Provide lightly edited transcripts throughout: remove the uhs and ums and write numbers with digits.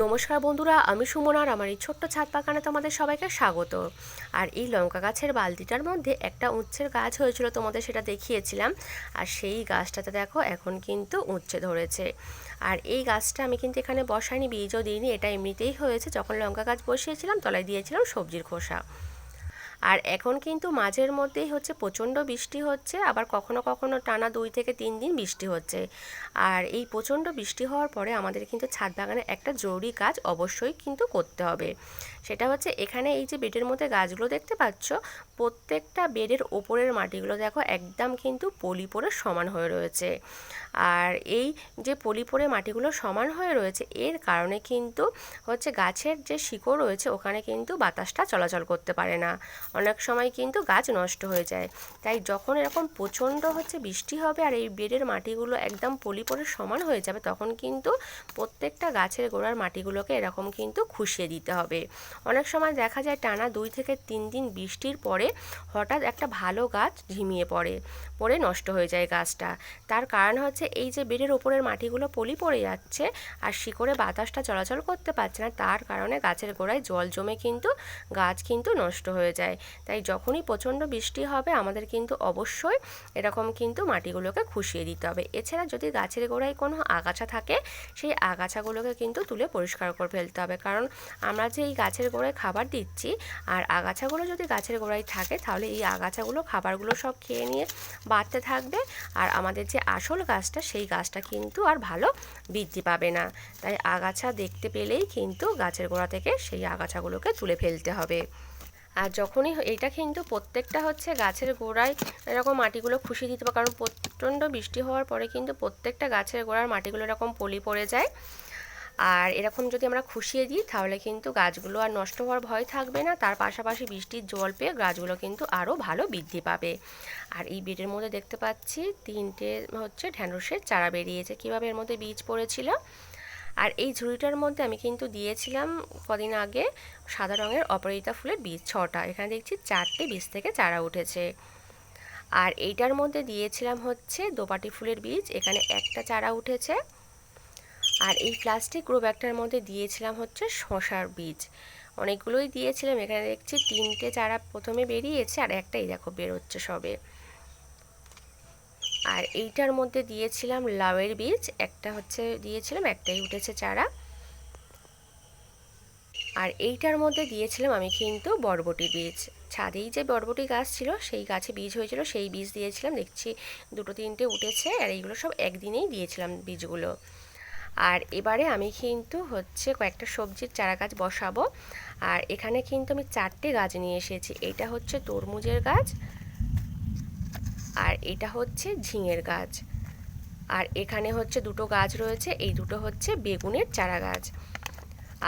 নমস্কার বন্ধুরা, আমি সুমন আর আমার এই ছোট্ট ছাদ বাগানে তোমাদের সবাইকে স্বাগত। আর এই লঙ্কা গাছের বালতিটার মধ্যে একটা উচ্ছের গাছ হয়েছিল, তোমাদের সেটা দেখিয়েছিলাম। আর সেই গাছটাতে দেখো এখন কিন্তু উচ্ছে ধরেছে। আর এই গাছটা আমি কিন্তু এখানে বসাইনি, বীজও দিইনি, এটা এমনিতেই হয়েছে। যখন লঙ্কা গাছ বসিয়েছিলাম তলায় দিয়েছিলাম সবজির খোসা। আর এখন কিন্তু মাঝের মধ্যেই হচ্ছে প্রচণ্ড বৃষ্টি হচ্ছে, আবার কখনো কখনো টানা 2 থেকে 3 দিন বৃষ্টি হচ্ছে। আর এই প্রচণ্ড বৃষ্টি হওয়ার পরে আমাদের কিন্তু ছাদ বাগানে একটা জরুরি কাজ অবশ্যই কিন্তু করতে হবে। সেটা হচ্ছে এখানে এই যে বেডের মধ্যে গাছগুলো দেখতে পাচ্ছ, প্রত্যেকটা বেডের ওপরের মাটিগুলো দেখো একদম কিন্তু পলি পড়ে সমান হয়ে রয়েছে। আর এই যে পলি পড়ে মাটিগুলো সমান হয়ে রয়েছে, এর কারণে কিন্তু হচ্ছে গাছের যে শিকড় রয়েছে ওখানে কিন্তু বাতাসটা চলাচল করতে পারে না, অনেক সময় কিন্তু গাছ নষ্ট হয়ে যায়। তাই যখন এরকম প্রচণ্ড হচ্ছে বৃষ্টি হবে আর এই বেডের মাটিগুলো একদম পলি পড়ে সমান হয়ে যাবে, তখন কিন্তু প্রত্যেকটা গাছের গোড়ার মাটিগুলোকে এরকম কিন্তু খুশিয়ে দিতে হবে। অনেক সময় দেখা যায় টানা 2 থেকে 3 দিন বৃষ্টির পরে হঠাৎ একটা ভালো গাছ ঝিমিয়ে পড়ে নষ্ট হয়ে যায় গাছটা। তার কারণ হচ্ছে এই যে বেডের ওপরের মাটিগুলো পলি পড়ে যাচ্ছে আর শিকড়ে বাতাসটা চলাচল করতে পারছে না, তার কারণে গাছের গোড়ায় জল জমে কিন্তু গাছ কিন্তু নষ্ট হয়ে যায়। তাই যখনই প্রচণ্ড বৃষ্টি হবে আমাদের কিন্তু অবশ্যই এরকম কিন্তু মাটিগুলোকে খুশিয়ে দিতে হবে। এছাড়া যদি গাছের গোড়ায় কোনো আগাছা থাকে, সেই আগাছাগুলোকে কিন্তু তুলে পরিষ্কার করে ফেলতে হবে। কারণ আমরা যে এই গাছের গোড়ায় খাবার দিচ্ছি আর আগাছাগুলো যদি গাছের গোড়ায় থাকে, তাহলে এই আগাছাগুলো খাবারগুলো সব খেয়ে নিয়ে বাড়তে থাকবে। আর আমাদের যে আসল গাছটা, সেই গাছটা কিন্তু আর ভালো বৃদ্ধি পাবে না। তাই আগাছা দেখতে পেলেই কিন্তু গাছের গোড়া থেকে সেই আগাছাগুলোকে তুলে ফেলতে হবে। আর যখনই এটা কিন্তু প্রত্যেকটা হচ্ছে গাছের গোড়ায় এরকম মাটিগুলো খুশিয়ে দিতে হবে, কারণ প্রচণ্ড বৃষ্টি হওয়ার পরে কিন্তু প্রত্যেকটা গাছের গোড়ার মাটিগুলো এরকম পলি পড়ে যায়। আর এরকম যদি আমরা খুশিয়ে দিই তাহলে কিন্তু গাছগুলো আর নষ্ট হওয়ার ভয় থাকবে না, তার পাশাপাশি বৃষ্টির জল পেয়ে গাছগুলো কিন্তু আরও ভালো বৃদ্ধি পাবে। আর এই বেডের মধ্যে দেখতে পাচ্ছি 3টে হচ্ছে ঢ্যাঁড়সের চারা বেরিয়েছে, কীভাবে এর মধ্যে বীজ পড়েছিল। আর এই ঝুড়িটার মধ্যে আমি কিন্তু দিয়েছিলাম কদিন আগে সাদা রঙের অপরাজিতা ফুলের বীজ 6টা, এখানে দেখছি 4টে বীজ থেকে চারা উঠেছে। আর এইটার মধ্যে দিয়েছিলাম হচ্ছে দোপাটি ফুলের বীজ, এখানে একটা চারা উঠেছে। আর এই প্লাস্টিক গ্রো ব্যাগটার মধ্যে দিয়েছিলাম হচ্ছে শসার বীজ, অনেকগুলোই দিয়েছিলাম। এখানে দেখছি 3টে চারা প্রথমে বেরিয়েছে আর একটাই দেখো বেরোচ্ছে সবে। আর এইটার মধ্যে দিয়েছিলাম লাউয়ের বীজ, একটা হচ্ছে দিয়েছিলাম, একটাই উঠেছে চারা। আর এইটার মধ্যে দিয়েছিলাম আমি কিন্তু বরবটির বীজ, ছাদেই যে বরবটি গাছ ছিল সেই গাছে বীজ হয়েছিল, সেই বীজ দিয়েছিলাম। দেখছি 2-3টে উঠেছে, আর এইগুলো সব একদিনেই দিয়েছিলাম বীজগুলো। আর এবারে আমি কিন্তু হচ্ছে কয়েকটা সবজির চারা গাছ বসাবো। আর এখানে কিন্তু আমি 4টে গাছ নিয়ে এসেছি। এটা হচ্ছে তরমুজের গাছ, আর এটা হচ্ছে ঝিঙের গাছ, আর এখানে হচ্ছে 2টো গাছ রয়েছে, এই 2টো হচ্ছে বেগুনের চারা গাছ।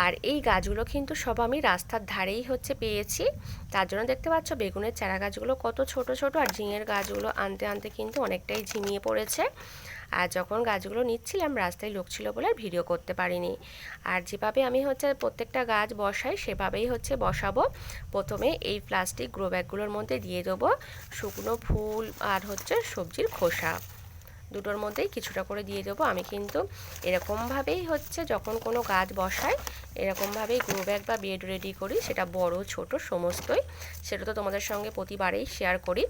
আর এই গাছগুলো কিন্তু সব আমি রাস্তার ধারেই হচ্ছে পেয়েছি, তার জন্য দেখতে পাচ্ছ বেগুনের চারা গাছগুলো কত ছোট ছোট, আর ঝিঙের গাছগুলো আনতে আনতে কিন্তু অনেকটাই ঝিমিয়ে পড়েছে। আর যখন গাছগুলো নিচ্ছিলাম রাস্তায় লোক ছিল বলে আর ভিডিও করতে পারিনি। আর যেভাবে আমি হচ্ছে প্রত্যেকটা গাছ বসাই সেভাবেই হচ্ছে বসাবো। প্রথমে এই প্লাস্টিক গ্রো ব্যাগগুলোর মধ্যে দিয়ে দেবো শুকনো ফুল আর হচ্ছে সবজির খোসা, দুটোর মধ্যেই কিছুটা করে দিয়ে দেবো। আমি কিন্তু এরকমভাবেই হচ্ছে যখন কোনো গাছ বসাই এরকমভাবেই গ্রো ব্যাগ বা বেড রেডি করি, সেটা বড় ছোট সমস্তই, সেটা তো তোমাদের সঙ্গে প্রতিবারেই শেয়ার করি।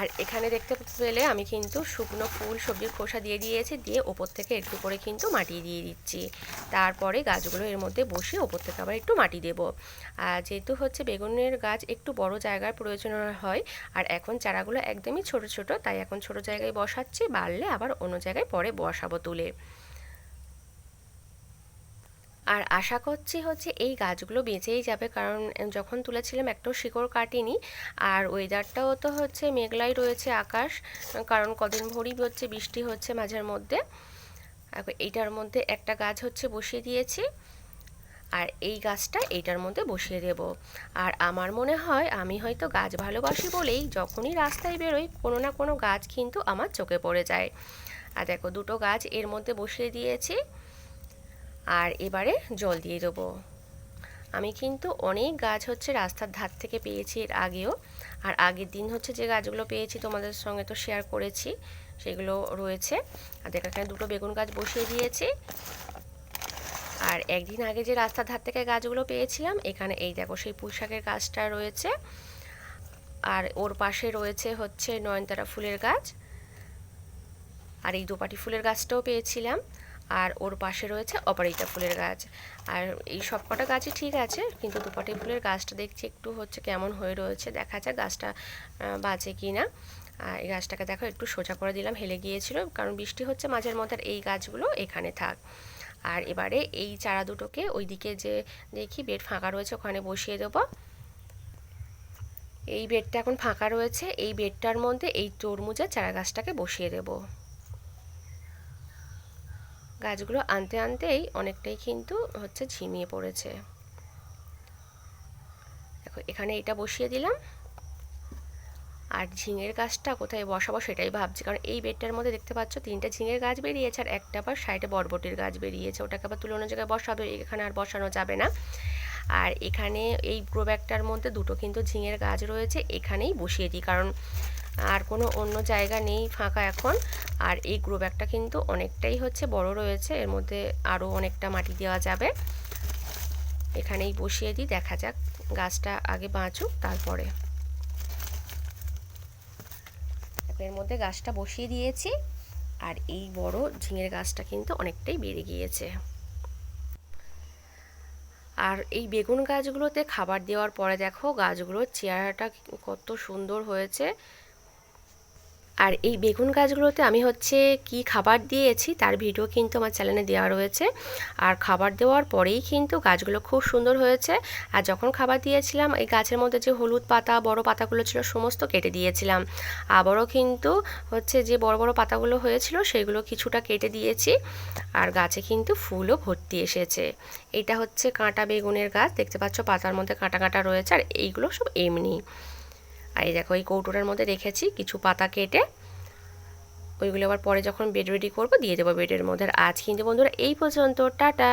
আর এখানে দেখতে পেলে আমি কিন্তু শুকনো ফুল সবজির খোসা দিয়ে দিয়েছি, দিয়ে ওপর থেকে একটু করে কিন্তু মাটি দিয়ে দিচ্ছি। তারপরে গাছগুলো এর মধ্যে বসিয়ে ওপর থেকে আবার একটু মাটি দেব। আর যেহেতু হচ্ছে বেগুনের গাছ একটু বড় জায়গার প্রয়োজন হয়, আর এখন চারাগুলো একদমই ছোট ছোট, তাই এখন ছোট জায়গায় বসাচ্ছি, বাড়লে আবার অন্য জায়গায় পরে বসাবো তুলে। আর আশা করছি হচ্ছে এই গাছগুলো বেঁচেই যাবে, কারণ যখন তুলেছিলাম একটাও শিকড় কাটেনি। আর ওয়েদারটাও তো হচ্ছে মেঘলাই রয়েছে আকাশ, কারণ কদিন ভোরই হচ্ছে বৃষ্টি হচ্ছে মাঝের মধ্যে। এইটার মধ্যে একটা গাছ হচ্ছে বসিয়ে দিয়েছি, আর এই গাছটা এইটার মধ্যে বসিয়ে দেব। আর আমার মনে হয় আমি হয়তো গাছ ভালোবাসি বলেই যখনই রাস্তায় বেরোই কোনো না কোনো গাছ কিন্তু আমার চোখে পড়ে যায়। আর দেখো 2টো গাছ এর মধ্যে বসিয়ে দিয়েছি, আর এবারে জল দিয়ে দেবো। আমি কিন্তু অনেক গাছ হচ্ছে রাস্তার ধার থেকে পেয়েছি এর আগেও, আর আগের দিন হচ্ছে যে গাছগুলো পেয়েছি তোমাদের সঙ্গে তো শেয়ার করেছি, সেগুলো রয়েছে। আর দেখো এখানে 2টো বেগুন গাছ বসিয়ে দিয়েছি। আর একদিন আগে যে রাস্তার ধার থেকে গাছগুলো পেয়েছিলাম, এখানে এই দেখো সেই পুঁই শাকের গাছটা রয়েছে, আর ওর পাশে রয়েছে হচ্ছে নয়নতারা ফুলের গাছ, আর এই দোপাটি ফুলের গাছটাও পেয়েছিলাম, আর ওর পাশে রয়েছে অপরাজিতা ফুলের গাছ। আর এই সব কটা গাছই ঠিক আছে, কিন্তু দোপাটি ফুলের গাছটা দেখছি একটু হচ্ছে কেমন হয়ে রয়েছে, দেখা যাক গাছটা বাঁচে কি না। এই গাছটাকে দেখো একটু সোজা করে দিলাম, হেলে গিয়েছিল কারণ বৃষ্টি হচ্ছে মাঝের মধ্যে, এই গাছগুলো এখানে থাক। আর এবারে এই চারা দুটোকে ওইদিকে যে দেখি বেড ফাঁকা রয়েছে ওখানে বসিয়ে দেবো। এই বেডটা এখন ফাঁকা রয়েছে, এই বেডটার মধ্যে এই তরমুজের চারা গাছটাকে বসিয়ে দেব। গাছগুলো আনতে আনতেই অনেকটাই কিন্তু হচ্ছে ঝিমিয়ে পড়েছে। দেখো এখানে এটা বসিয়ে দিলাম, আর ঝিঙের গাছটা কোথায় বসাবো সেটাই ভাবছি, কারণ এই বেডটার মধ্যে দেখতে পাচ্ছ 3টে ঝিঙের গাছ বেরিয়েছে, আর একটা আবার সাইডে বরবটির গাছ বেরিয়েছে, ওটাকে আবার তুলে অন্য জায়গায় বসাবে, এখানে আর বসানো যাবে না। আর এখানে এই গ্রো ব্যাগটার মধ্যে দুটো কিন্তু ঝিঙের গাছ রয়েছে, এখানেই বসিয়ে দিই, কারণ আর কোনো অন্য জায়গা নেই ফাঁকা এখন। আর এই গ্রো ব্যাগটা কিন্তু অনেকটাই হচ্ছে বড় রয়েছে, এর মধ্যে আরও অনেকটা মাটি দেওয়া যাবে, এখানেই বসিয়ে দিই, দেখা যাক গাছটা আগে বাঁচুক তারপরে। এর মধ্যে গাছটা বসিয়ে দিয়েছি, আর এই বড় ঝিঙের গাছটা কিন্তু অনেকটাই বেড়ে গিয়েছে। আর এই বেগুন গাছগুলোতে খাবার দেওয়ার পরে দেখো গাছগুলোর চেহারাটা কত সুন্দর হয়েছে। আর এই বেগুন গাছগুলোতে আমি হচ্ছে কি খাবার দিয়েছি তার ভিডিও কিন্তু আমার চ্যানেলে দেওয়া রয়েছে, আর খাবার দেওয়ার পরেই কিন্তু গাছগুলো খুব সুন্দর হয়েছে। আর যখন খাবার দিয়েছিলাম এই গাছের মধ্যে যে হলুদ পাতা বড় পাতাগুলো ছিল সমস্ত কেটে দিয়েছিলাম, আবারও কিন্তু হচ্ছে যে বড় বড় পাতাগুলো হয়েছিল সেগুলো কিছুটা কেটে দিয়েছি, আর গাছে কিন্তু ফুলও ভর্তি এসেছে। এটা হচ্ছে কাঁটা বেগুনের গাছ, দেখতে পাচ্ছ পাতার মধ্যে কাঁটা কাঁটা রয়েছে, আর এইগুলো সব এমনি। আর এই দেখো এই কৌটোটার মধ্যে রেখেছি কিছু পাতা কেটে, ওইগুলো আবার পরে যখন বেড রেডি করবো দিয়ে দেবো বেডের মধ্যে। আর আজ কিন্তু বন্ধুরা এই পর্যন্ত, টাটা।